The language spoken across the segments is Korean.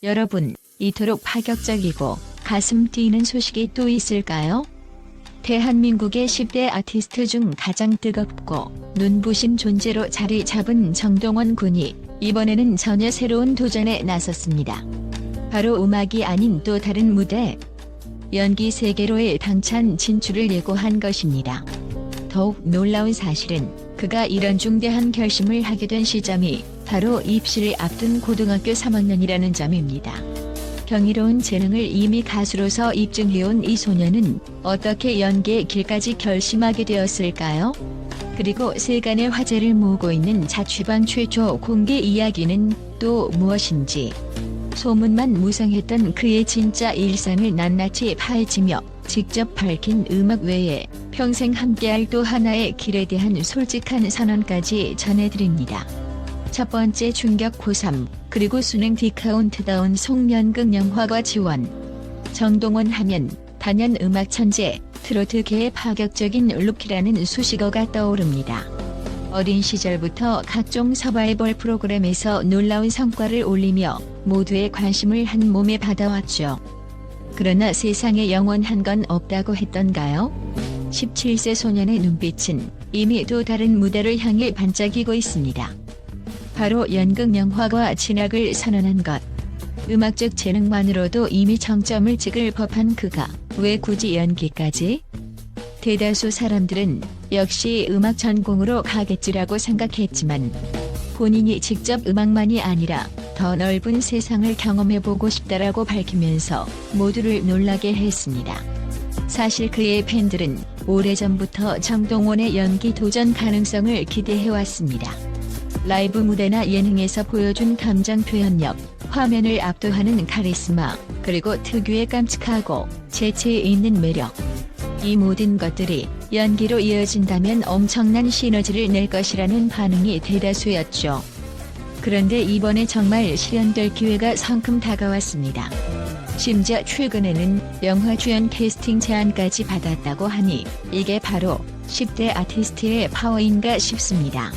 여러분, 이토록 파격적이고 가슴 뛰는 소식이 또 있을까요? 대한민국의 10대 아티스트 중 가장 뜨겁고 눈부신 존재로 자리 잡은 정동원 군이 이번에는 전혀 새로운 도전에 나섰습니다. 바로 음악이 아닌 또 다른 무대, 연기 세계로의 당찬 진출을 예고한 것입니다. 더욱 놀라운 사실은 그가 이런 중대한 결심을 하게 된 시점이 바로 입시를 앞둔 고등학교 3학년이라는 점입니다. 경이로운 재능을 이미 가수로서 입증해온 이 소녀는 어떻게 연기의 길까지 결심하게 되었을까요? 그리고 세간의 화제를 모으고 있는 자취방 최초 공개 이야기는 또 무엇인지, 소문만 무성했던 그의 진짜 일상을 낱낱이 파헤치며 직접 밝힌 음악 외에 평생 함께할 또 하나의 길에 대한 솔직한 선언까지 전해드립니다. 첫 번째 충격 고3, 그리고 수능 디카운트다운 송년극 영화과 지원. 정동원 하면 단연 음악 천재, 트로트계의 파격적인 루키라는 수식어가 떠오릅니다. 어린 시절부터 각종 서바이벌 프로그램에서 놀라운 성과를 올리며 모두의 관심을 한 몸에 받아왔죠. 그러나 세상에 영원한 건 없다고 했던가요? 17세 소년의 눈빛은 이미 또 다른 무대를 향해 반짝이고 있습니다. 바로 연극 영화과 진학을 선언한 것. 음악적 재능만으로도 이미 정점을 찍을 법한 그가 왜 굳이 연기까지? 대다수 사람들은 역시 음악 전공으로 가겠지라고 생각했지만 본인이 직접 음악만이 아니라 더 넓은 세상을 경험해보고 싶다라고 밝히면서 모두를 놀라게 했습니다. 사실 그의 팬들은 오래전부터 정동원의 연기 도전 가능성을 기대해왔습니다. 라이브 무대나 예능에서 보여준 감정 표현력, 화면을 압도하는 카리스마, 그리고 특유의 깜찍하고 재치 있는 매력. 이 모든 것들이 연기로 이어진다면 엄청난 시너지를 낼 것이라는 반응이 대다수였죠. 그런데 이번에 정말 실현될 기회가 성큼 다가왔습니다. 심지어 최근에는 영화 주연 캐스팅 제안까지 받았다고 하니 이게 바로 10대 아티스트의 파워인가 싶습니다.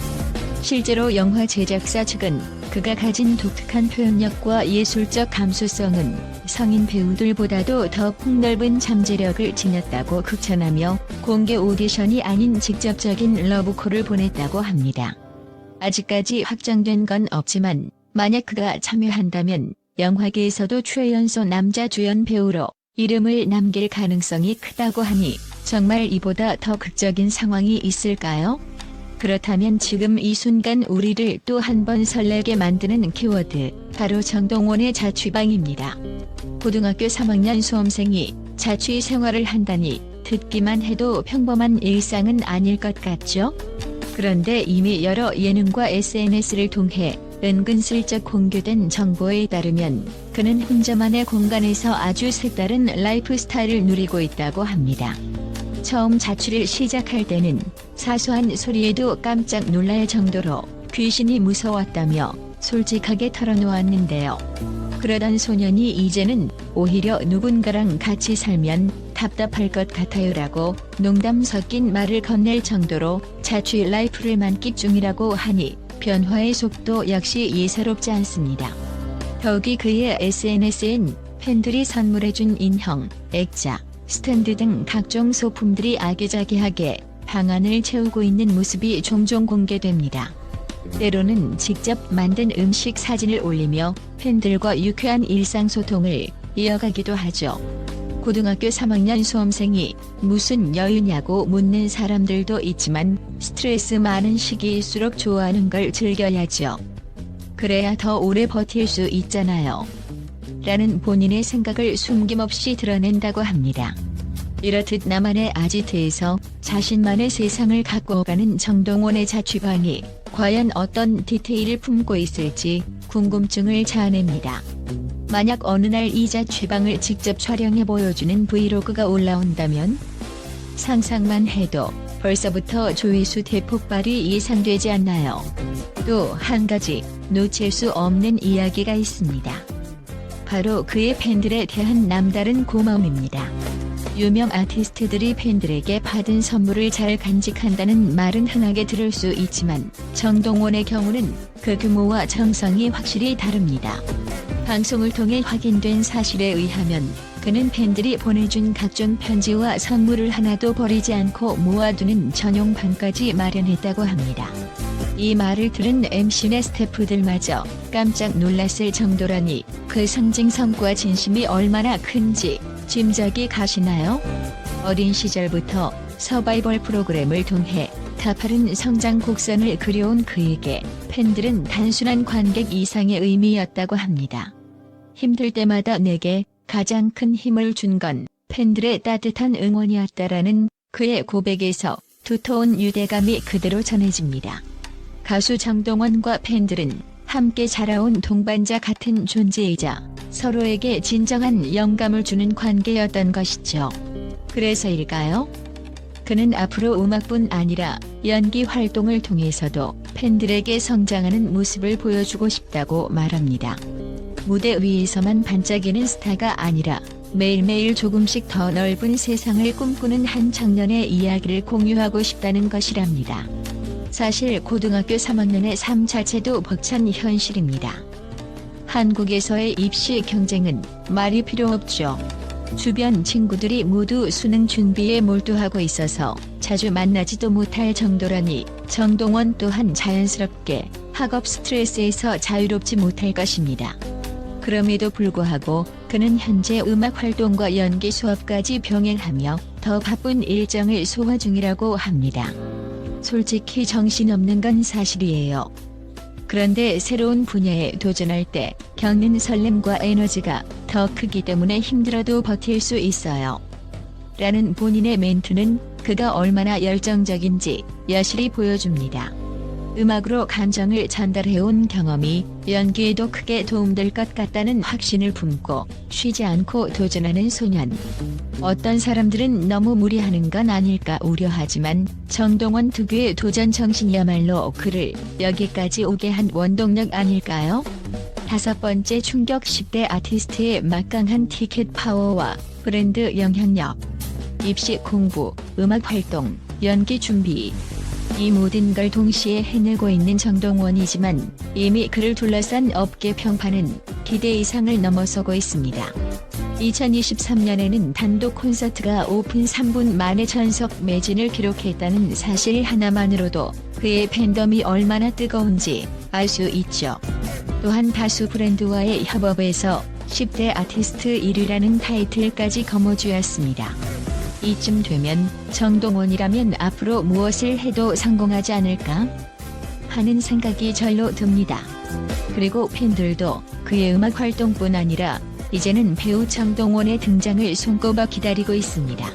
실제로 영화 제작사 측은 그가 가진 독특한 표현력과 예술적 감수성은 성인 배우들보다도 더 폭넓은 잠재력을 지녔다고 극찬하며 공개 오디션이 아닌 직접적인 러브콜을 보냈다고 합니다. 아직까지 확정된 건 없지만 만약 그가 참여한다면 영화계에서도 최연소 남자 주연 배우로 이름을 남길 가능성이 크다고 하니 정말 이보다 더 극적인 상황이 있을까요? 그렇다면 지금 이 순간 우리를 또 한 번 설레게 만드는 키워드, 바로 정동원의 자취방입니다. 고등학교 3학년 수험생이 자취 생활을 한다니 듣기만 해도 평범한 일상은 아닐 것 같죠? 그런데 이미 여러 예능과 SNS를 통해 은근슬쩍 공개된 정보에 따르면 그는 혼자만의 공간에서 아주 색다른 라이프 스타일을 누리고 있다고 합니다. 처음 자취를 시작할 때는 사소한 소리에도 깜짝 놀랄 정도로 귀신이 무서웠다며 솔직하게 털어놓았는데요. 그러던 소년이 이제는 오히려 누군가랑 같이 살면 답답할 것 같아요라고 농담 섞인 말을 건넬 정도로 자취 라이프를 만끽 중이라고 하니 변화의 속도 역시 예사롭지 않습니다. 더욱이 그의 SNS엔 팬들이 선물해준 인형, 액자, 스탠드 등 각종 소품들이 아기자기하게 방안을 채우고 있는 모습이 종종 공개됩니다. 때로는 직접 만든 음식 사진을 올리며 팬들과 유쾌한 일상소통을 이어가기도 하죠. 고등학교 3학년 수험생이 무슨 여유냐고 묻는 사람들도 있지만 스트레스 많은 시기일수록 좋아하는 걸 즐겨야죠. 그래야 더 오래 버틸 수 있잖아요. 라는 본인의 생각을 숨김없이 드러낸다고 합니다. 이렇듯 나만의 아지트에서 자신만의 세상을 가꾸어가는 정동원의 자취방이 과연 어떤 디테일을 품고 있을지 궁금증을 자아냅니다. 만약 어느 날 이 자취방을 직접 촬영해 보여주는 브이로그가 올라온다면 상상만 해도 벌써부터 조회수 대폭발이 예상되지 않나요? 또 한 가지 놓칠 수 없는 이야기가 있습니다. 바로 그의 팬들에 대한 남다른 고마움입니다. 유명 아티스트들이 팬들에게 받은 선물을 잘 간직한다는 말은 흔하게 들을 수 있지만 정동원의 경우는 그 규모와 정성이 확실히 다릅니다. 방송을 통해 확인된 사실에 의하면 그는 팬들이 보내준 각종 편지와 선물을 하나도 버리지 않고 모아두는 전용 방까지 마련했다고 합니다. 이 말을 들은 MC네 스태프들마저 깜짝 놀랐을 정도라니 그 상징성과 진심이 얼마나 큰지 짐작이 가시나요? 어린 시절부터 서바이벌 프로그램을 통해 가파른 성장 곡선을 그려온 그에게 팬들은 단순한 관객 이상의 의미였다고 합니다. 힘들 때마다 내게 가장 큰 힘을 준 건 팬들의 따뜻한 응원이었다라는 그의 고백에서 두터운 유대감이 그대로 전해집니다. 가수 정동원과 팬들은 함께 자라온 동반자 같은 존재이자 서로에게 진정한 영감을 주는 관계였던 것이죠. 그래서일까요? 그는 앞으로 음악뿐 아니라 연기 활동을 통해서도 팬들에게 성장하는 모습을 보여주고 싶다고 말합니다. 무대 위에서만 반짝이는 스타가 아니라 매일매일 조금씩 더 넓은 세상을 꿈꾸는 한 청년의 이야기를 공유하고 싶다는 것이랍니다. 사실 고등학교 3학년의 삶 자체도 벅찬 현실입니다. 한국에서의 입시 경쟁은 말이 필요 없죠. 주변 친구들이 모두 수능 준비에 몰두하고 있어서 자주 만나지도 못할 정도라니 정동원 또한 자연스럽게 학업 스트레스에서 자유롭지 못할 것입니다. 그럼에도 불구하고 그는 현재 음악 활동과 연기 수업까지 병행하며 더 바쁜 일정을 소화 중이라고 합니다. 솔직히 정신없는 건 사실이에요. 그런데 새로운 분야에 도전할 때 겪는 설렘과 에너지가 더 크기 때문에 힘들어도 버틸 수 있어요. 라는 본인의 멘트는 그가 얼마나 열정적인지 여실히 보여줍니다. 음악으로 감정을 전달해온 경험이 연기에도 크게 도움될 것 같다는 확신을 품고 쉬지 않고 도전하는 소년. 어떤 사람들은 너무 무리하는 건 아닐까 우려하지만 정동원 특유의 도전 정신이야말로 그를 여기까지 오게 한 원동력 아닐까요? 5번째 충격 10대 아티스트의 막강한 티켓 파워와 브랜드 영향력. 입시 공부, 음악 활동, 연기 준비. 이 모든 걸 동시에 해내고 있는 정동원이지만 이미 그를 둘러싼 업계 평판은 기대 이상을 넘어서고 있습니다. 2023년에는 단독 콘서트가 오픈 3분 만에 전석 매진을 기록했다는 사실 하나만으로도 그의 팬덤이 얼마나 뜨거운지 알 수 있죠. 또한 다수 브랜드와의 협업에서 10대 아티스트 1위라는 타이틀까지 거머쥐었습니다. 이쯤 되면 정동원이라면 앞으로 무엇을 해도 성공하지 않을까 하는 생각이 절로 듭니다. 그리고 팬들도 그의 음악 활동뿐 아니라 이제는 배우 정동원의 등장을 손꼽아 기다리고 있습니다.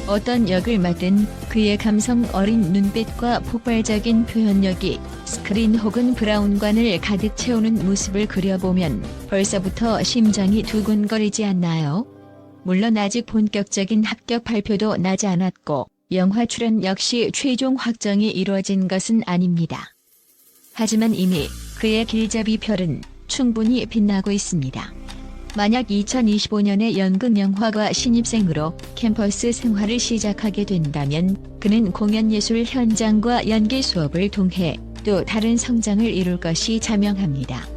어떤 역을 맡든 그의 감성 어린 눈빛과 폭발적인 표현력이 스크린 혹은 브라운관을 가득 채우는 모습을 그려보면 벌써부터 심장이 두근거리지 않나요? 물론 아직 본격적인 합격 발표도 나지 않았고 영화 출연 역시 최종 확정이 이루어진 것은 아닙니다. 하지만 이미 그의 길잡이 별은 충분히 빛나고 있습니다. 만약 2025년에 연극영화과 신입생으로 캠퍼스 생활을 시작하게 된다면 그는 공연예술 현장과 연기 수업을 통해 또 다른 성장을 이룰 것이 자명합니다.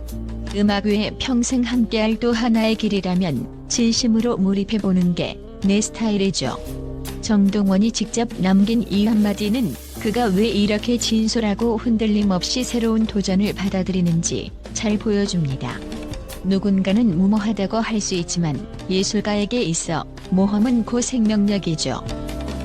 음악 외에 평생 함께할 또 하나의 길이라면 진심으로 몰입해보는 게 내 스타일이죠. 정동원이 직접 남긴 이 한마디는 그가 왜 이렇게 진솔하고 흔들림 없이 새로운 도전을 받아들이는지 잘 보여줍니다. 누군가는 무모하다고 할 수 있지만 예술가에게 있어 모험은 곧 생명력이죠.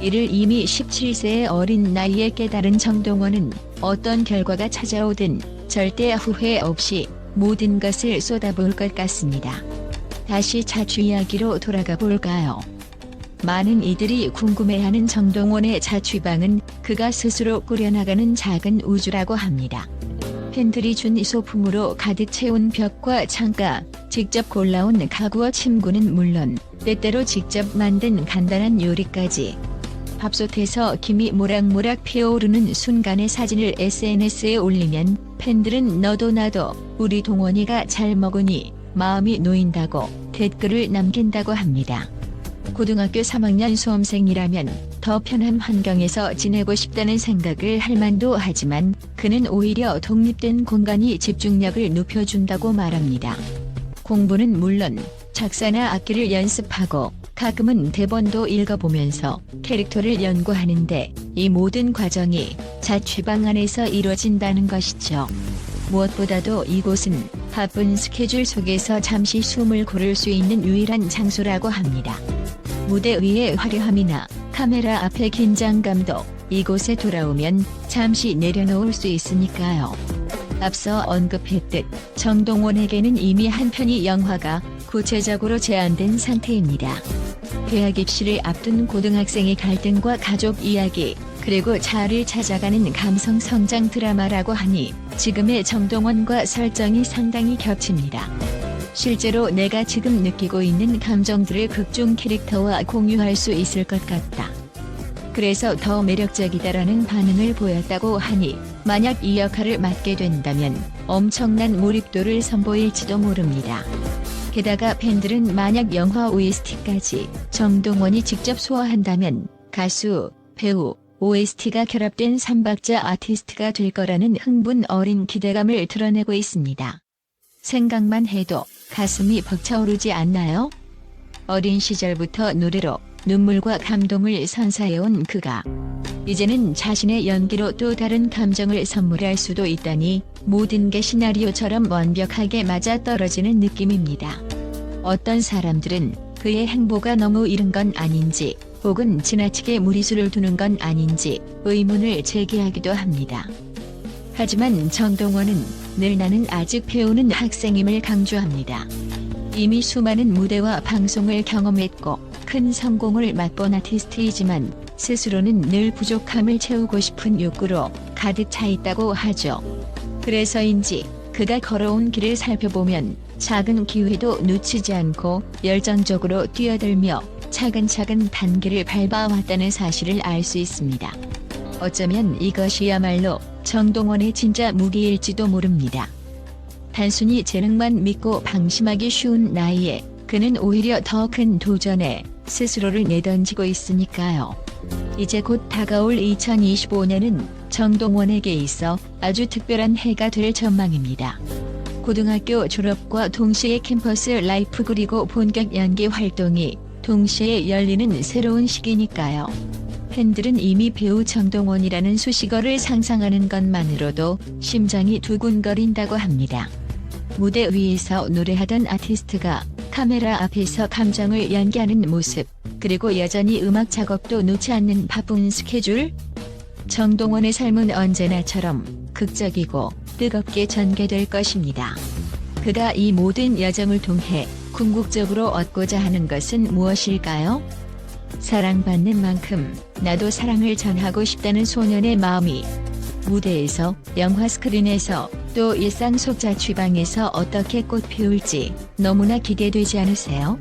이를 이미 17세의 어린 나이에 깨달은 정동원은 어떤 결과가 찾아오든 절대 후회 없이 모든 것을 쏟아부을 것 같습니다. 다시 자취 이야기로 돌아가 볼까요? 많은 이들이 궁금해하는 정동원의 자취방은 그가 스스로 꾸려나가는 작은 우주라고 합니다. 팬들이 준 소품으로 가득 채운 벽과 창가, 직접 골라온 가구와 침구는 물론 때때로 직접 만든 간단한 요리까지. 밥솥에서 김이 모락모락 피어오르는 순간의 사진을 SNS에 올리면 팬들은 너도 나도 우리 동원이가 잘 먹으니 마음이 놓인다고 댓글을 남긴다고 합니다. 고등학교 3학년 수험생이라면 더 편한 환경에서 지내고 싶다는 생각을 할 만도 하지만 그는 오히려 독립된 공간이 집중력을 높여준다고 말합니다. 공부는 물론 작사나 악기를 연습하고 가끔은 대본도 읽어보면서 캐릭터를 연구하는데 이 모든 과정이 자취방 안에서 이루어진다는 것이죠. 무엇보다도 이곳은 바쁜 스케줄 속에서 잠시 숨을 고를 수 있는 유일한 장소라고 합니다. 무대 위의 화려함이나 카메라 앞의 긴장감도 이곳에 돌아오면 잠시 내려놓을 수 있으니까요. 앞서 언급했듯 정동원에게는 이미 한 편의 영화가 구체적으로 제안된 상태입니다. 대학 입시를 앞둔 고등학생의 갈등과 가족 이야기, 그리고 자아를 찾아가는 감성 성장 드라마라고 하니 지금의 정동원과 설정이 상당히 겹칩니다. 실제로 내가 지금 느끼고 있는 감정들을 극중 캐릭터와 공유할 수 있을 것 같다. 그래서 더 매력적이다라는 반응을 보였다고 하니 만약 이 역할을 맡게 된다면 엄청난 몰입도를 선보일지도 모릅니다. 게다가 팬들은 만약 영화 OST까지 정동원이 직접 소화한다면 가수, 배우, OST가 결합된 3박자 아티스트가 될 거라는 흥분 어린 기대감을 드러내고 있습니다. 생각만 해도 가슴이 벅차오르지 않나요? 어린 시절부터 노래로 눈물과 감동을 선사해온 그가 이제는 자신의 연기로 또 다른 감정을 선물할 수도 있다니 모든 게 시나리오처럼 완벽하게 맞아떨어지는 느낌입니다. 어떤 사람들은 그의 행보가 너무 이른 건 아닌지 혹은 지나치게 무리수를 두는 건 아닌지 의문을 제기하기도 합니다. 하지만 정동원은 늘 나는 아직 배우는 학생임을 강조합니다. 이미 수많은 무대와 방송을 경험했고 큰 성공을 맛본 아티스트이지만 스스로는 늘 부족함을 채우고 싶은 욕구로 가득 차 있다고 하죠. 그래서인지 그가 걸어온 길을 살펴보면 작은 기회도 놓치지 않고 열정적으로 뛰어들며 차근차근 단계를 밟아왔다는 사실을 알 수 있습니다. 어쩌면 이것이야말로 정동원의 진짜 무기일지도 모릅니다. 단순히 재능만 믿고 방심하기 쉬운 나이에 그는 오히려 더 큰 도전에 스스로를 내던지고 있으니까요. 이제 곧 다가올 2025년은 정동원에게 있어 아주 특별한 해가 될 전망입니다. 고등학교 졸업과 동시에 캠퍼스 라이프 그리고 본격 연기 활동이 동시에 열리는 새로운 시기니까요. 팬들은 이미 배우 정동원이라는 수식어를 상상하는 것만으로도 심장이 두근거린다고 합니다. 무대 위에서 노래하던 아티스트가 카메라 앞에서 감정을 연기하는 모습, 그리고 여전히 음악 작업도 놓지 않는 바쁜 스케줄? 정동원의 삶은 언제나처럼 극적이고 뜨겁게 전개될 것입니다. 그가 이 모든 여정을 통해 궁극적으로 얻고자 하는 것은 무엇일까요? 사랑받는 만큼 나도 사랑을 전하고 싶다는 소년의 마음이 무대에서, 영화 스크린에서, 또 일상 속 자취방에서 어떻게 꽃 피울지 너무나 기대되지 않으세요?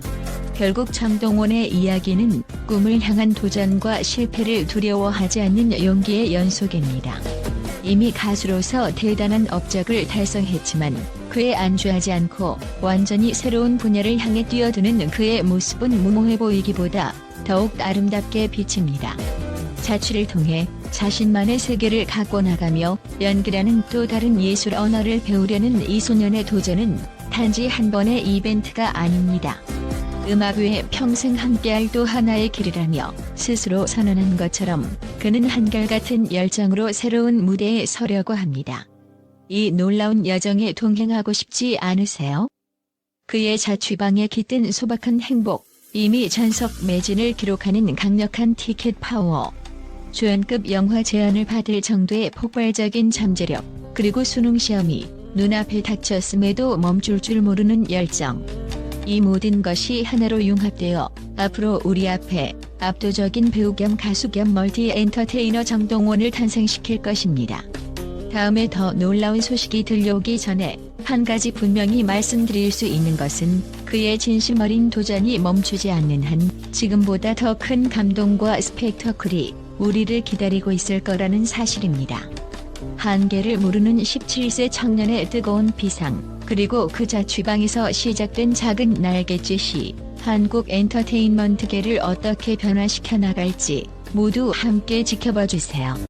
결국 정동원의 이야기는 꿈을 향한 도전과 실패를 두려워하지 않는 용기의 연속입니다. 이미 가수로서 대단한 업적을 달성했지만 그에 안주하지 않고 완전히 새로운 분야를 향해 뛰어드는 그의 모습은 무모해 보이기보다 더욱 아름답게 비칩니다. 자취를 통해 자신만의 세계를 갖고 나가며 연기라는 또 다른 예술 언어를 배우려는 이 소년의 도전은 단지 한 번의 이벤트가 아닙니다. 음악 외에 평생 함께할 또 하나의 길이라며 스스로 선언한 것처럼 그는 한결같은 열정으로 새로운 무대에 서려고 합니다. 이 놀라운 여정에 동행하고 싶지 않으세요? 그의 자취방에 깃든 소박한 행복, 이미 전석 매진을 기록하는 강력한 티켓 파워, 주연급 영화 제안을 받을 정도의 폭발적인 잠재력, 그리고 수능 시험이 눈앞에 닥쳤음에도 멈출 줄 모르는 열정. 이 모든 것이 하나로 융합되어 앞으로 우리 앞에 압도적인 배우 겸 가수 겸 멀티 엔터테이너 정동원을 탄생시킬 것입니다. 다음에 더 놀라운 소식이 들려오기 전에 한 가지 분명히 말씀드릴 수 있는 것은 그의 진심 어린 도전이 멈추지 않는 한 지금보다 더 큰 감동과 스펙터클이 우리를 기다리고 있을 거라는 사실입니다. 한계를 모르는 17세 청년의 뜨거운 비상, 그리고 그 자취방에서 시작된 작은 날갯짓이 한국 엔터테인먼트계를 어떻게 변화시켜 나갈지 모두 함께 지켜봐 주세요.